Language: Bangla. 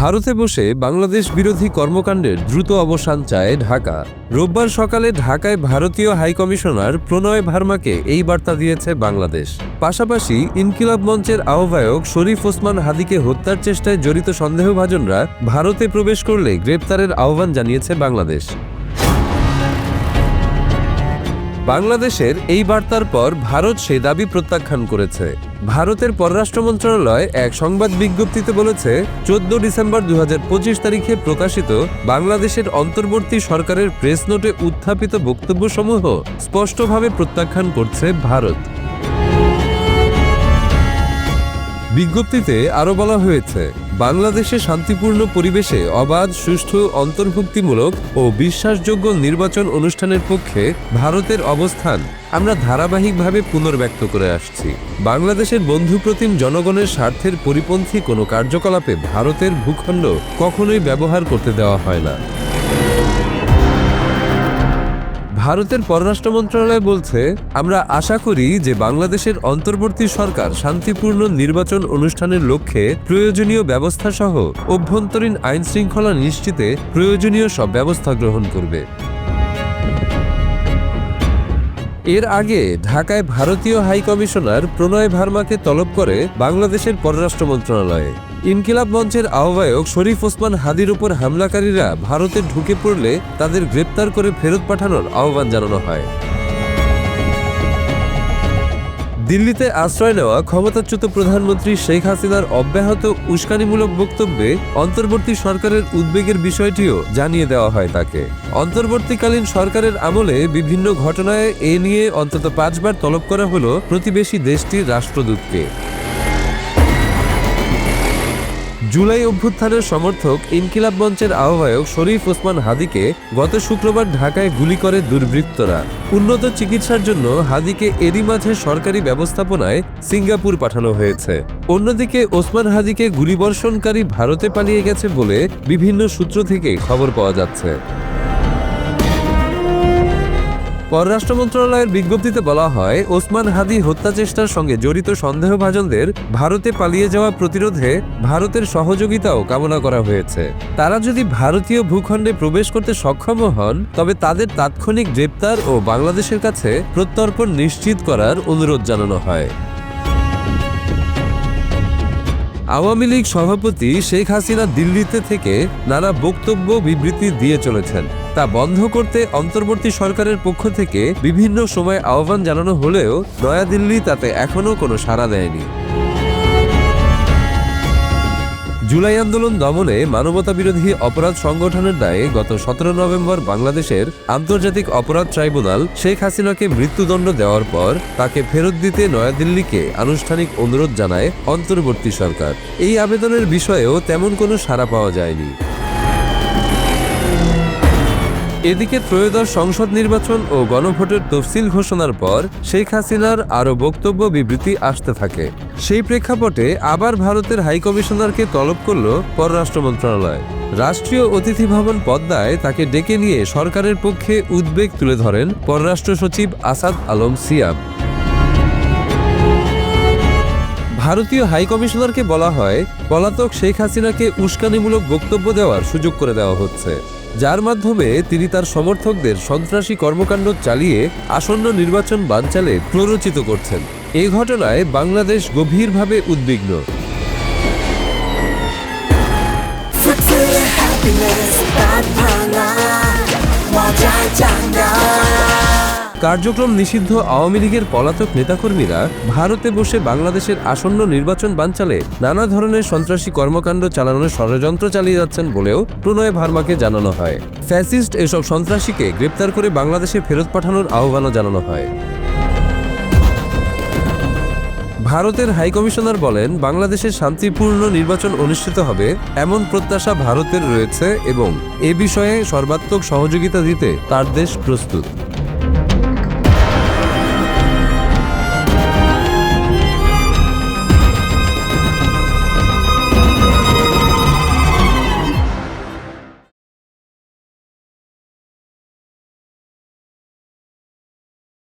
ভারতে বসে বাংলাদেশ বিরোধী কর্মকাণ্ডের দ্রুত অবসান চায় ঢাকা। রোববার সকালে ঢাকায় ভারতীয় হাইকমিশনার প্রণয় ভার্মাকে এই বার্তা দিয়েছে বাংলাদেশ। পাশাপাশি ইনকিলাব মঞ্চের আহ্বায়ক শরীফ ওসমান হাদিকে হত্যার চেষ্টায় জড়িত সন্দেহভাজনরা ভারতে প্রবেশ করলে গ্রেপ্তারের আহ্বান জানিয়েছে বাংলাদেশ। বাংলাদেশের এই বার্তার পর ভারত সেই দাবি প্রত্যাখ্যান করেছে। ভারতের পররাষ্ট্র মন্ত্রণালয় এক সংবাদ বিজ্ঞপ্তিতে বলেছে, 14 ডিসেম্বর 2025 তারিখে প্রকাশিত বাংলাদেশের অন্তর্বর্তী সরকারের প্রেস নোটে উত্থাপিত বক্তব্যসমূহ স্পষ্টভাবে প্রত্যাখ্যান করছে ভারত। বিজ্ঞপ্তিতে আরও বলা হয়েছে, বাংলাদেশে শান্তিপূর্ণ পরিবেশে অবাধ, সুষ্ঠু, অন্তর্ভুক্তিমূলক ও বিশ্বাসযোগ্য নির্বাচন অনুষ্ঠানের পক্ষে ভারতের অবস্থান আমরা ধারাবাহিকভাবে পুনর্ব্যক্ত করে আসছি। বাংলাদেশের বন্ধুপ্রতিম জনগণের স্বার্থের পরিপন্থী কোনো কার্যকলাপে ভারতের ভূখণ্ড কখনোই ব্যবহার করতে দেওয়া হয় না। ভারতের পররাষ্ট্র মন্ত্রণালয় বলছে, আমরা আশা করি যে বাংলাদেশের অন্তর্বর্তী সরকার শান্তিপূর্ণ নির্বাচন অনুষ্ঠানের লক্ষ্যে প্রয়োজনীয় ব্যবস্থা সহ অভ্যন্তরীণ আইন শৃঙ্খলা নিশ্চিতে প্রয়োজনীয় সব ব্যবস্থা গ্রহণ করবে। এর আগে ঢাকায় ভারতীয় হাইকমিশনার প্রণয় ভার্মাকে তলব করে বাংলাদেশের পররাষ্ট্র মন্ত্রণালয়ে। ইনকিলাব মঞ্চের আহ্বায়ক শরীফ ওসমান হাদির উপর হামলাকারীরা ভারতে ঢুকে পড়লে তাদের গ্রেপ্তার করে ফেরত পাঠানোর আহ্বান জানানো হয়। দিল্লিতে আশ্রয় নেওয়া ক্ষমতাচ্যুত প্রধানমন্ত্রী শেখ হাসিনার অব্যাহত উস্কানিমূলক বক্তব্যে অন্তর্বর্তী সরকারের উদ্বেগের বিষয়টিও জানিয়ে দেওয়া হয় তাকে। অন্তর্বর্তীকালীন সরকারের আমলে বিভিন্ন ঘটনায় এ নিয়ে অন্তত 5 বার তলব করা হলো প্রতিবেশী দেশটির রাষ্ট্রদূতকে। জুলাই অভ্যুত্থানের সমর্থক ইনকিলাব মঞ্চের আহ্বায়ক শরীফ ওসমান হাদিকে গত শুক্রবার ঢাকায় গুলি করে দুর্বৃত্তরা। উন্নত চিকিৎসার জন্য হাদিকে এরই মাঝে সরকারি ব্যবস্থাপনায় সিঙ্গাপুর পাঠানো হয়েছে। অন্যদিকে ওসমান হাদিকে গুলিবর্ষণকারী ভারতে পালিয়ে গেছে বলে বিভিন্ন সূত্র থেকে খবর পাওয়া যাচ্ছে। পররাষ্ট্র মন্ত্রণালয়ের বিজ্ঞপ্তিতে বলা হয়, ওসমান হাদি হত্যা চেষ্টার সঙ্গে জড়িত সন্দেহভাজনদের ভারতে পালিয়ে যাওয়া প্রতিরোধে ভারতের সহযোগিতাও কামনা করা হয়েছে। তারা যদি ভারতীয় ভূখণ্ডে প্রবেশ করতে সক্ষম হন, তবে তাদের তাৎক্ষণিক গ্রেপ্তার ও বাংলাদেশের কাছে প্রত্যর্পণ নিশ্চিত করার অনুরোধ জানানো হয়। আওয়ামী লীগ সভাপতি শেখ হাসিনা দিল্লিতে থেকে নানা বক্তব্য বিবৃতি দিয়ে চলেছেন। তা বন্ধ করতে অন্তর্বর্তী সরকারের পক্ষ থেকে বিভিন্ন সময় আহ্বান জানানো হলেও নয়াদিল্লি তাতে এখনও কোনো সাড়া দেয়নি। জুলাই আন্দোলন দমনে মানবতাবিরোধী অপরাধ সংগঠনের দায়ে গত 17 নভেম্বর বাংলাদেশের আন্তর্জাতিক অপরাধ ট্রাইব্যুনাল শেখ হাসিনাকে মৃত্যুদণ্ড দেওয়ার পর তাকে ফেরত দিতে নয়াদিল্লিকে আনুষ্ঠানিক অনুরোধ জানায় অন্তর্বর্তী সরকার। এই আবেদনের বিষয়েও তেমন কোনো সাড়া পাওয়া যায়নি। এদিকে ত্রয়োদশ সংসদ নির্বাচন ও গণভোটের তফসিল ঘোষণার পর শেখ হাসিনার আরও বক্তব্য বিবৃতি আসতে থাকে। সেই প্রেক্ষাপটে আবার ভারতের হাইকমিশনারকে তলব করল পররাষ্ট্র মন্ত্রণালয়। রাষ্ট্রীয় অতিথি ভবন পদ্মায় তাকে ডেকে নিয়ে সরকারের পক্ষে উদ্বেগ তুলে ধরেন পররাষ্ট্র সচিব আসাদ আলম সিয়াম। ভারতীয় হাইকমিশনারকে বলা হয়, পলাতক শেখ হাসিনাকে উস্কানিমূলক বক্তব্য দেওয়ার সুযোগ করে দেওয়া হচ্ছে, যার মাধ্যমে তিনি তার সমর্থকদের সন্ত্রাসী কর্মকাণ্ড চালিয়ে আসন্ন নির্বাচন বানচালে প্ররোচিত করছেন। এই ঘটনায় বাংলাদেশ গভীরভাবে উদ্বিগ্ন। কার্যক্রম নিষিদ্ধ আওয়ামী লীগের পলাতক নেতাকর্মীরা ভারতে বসে বাংলাদেশের আসন্ন নির্বাচন বানচালে নানা ধরনের সন্ত্রাসী কর্মকাণ্ড চালানোর ষড়যন্ত্র চালিয়ে যাচ্ছেন বলেও প্রণয় ভার্মাকে জানানো হয়। ফ্যাসিস্ট এসব সন্ত্রাসীকে গ্রেপ্তার করে বাংলাদেশে ফেরত পাঠানোর আহ্বানও জানানো হয়। ভারতের হাইকমিশনার বলেন, বাংলাদেশে শান্তিপূর্ণ নির্বাচন অনুষ্ঠিত হবে এমন প্রত্যাশা ভারতের রয়েছে এবং এ বিষয়ে সর্বাত্মক সহযোগিতা দিতে তার দেশ প্রস্তুত।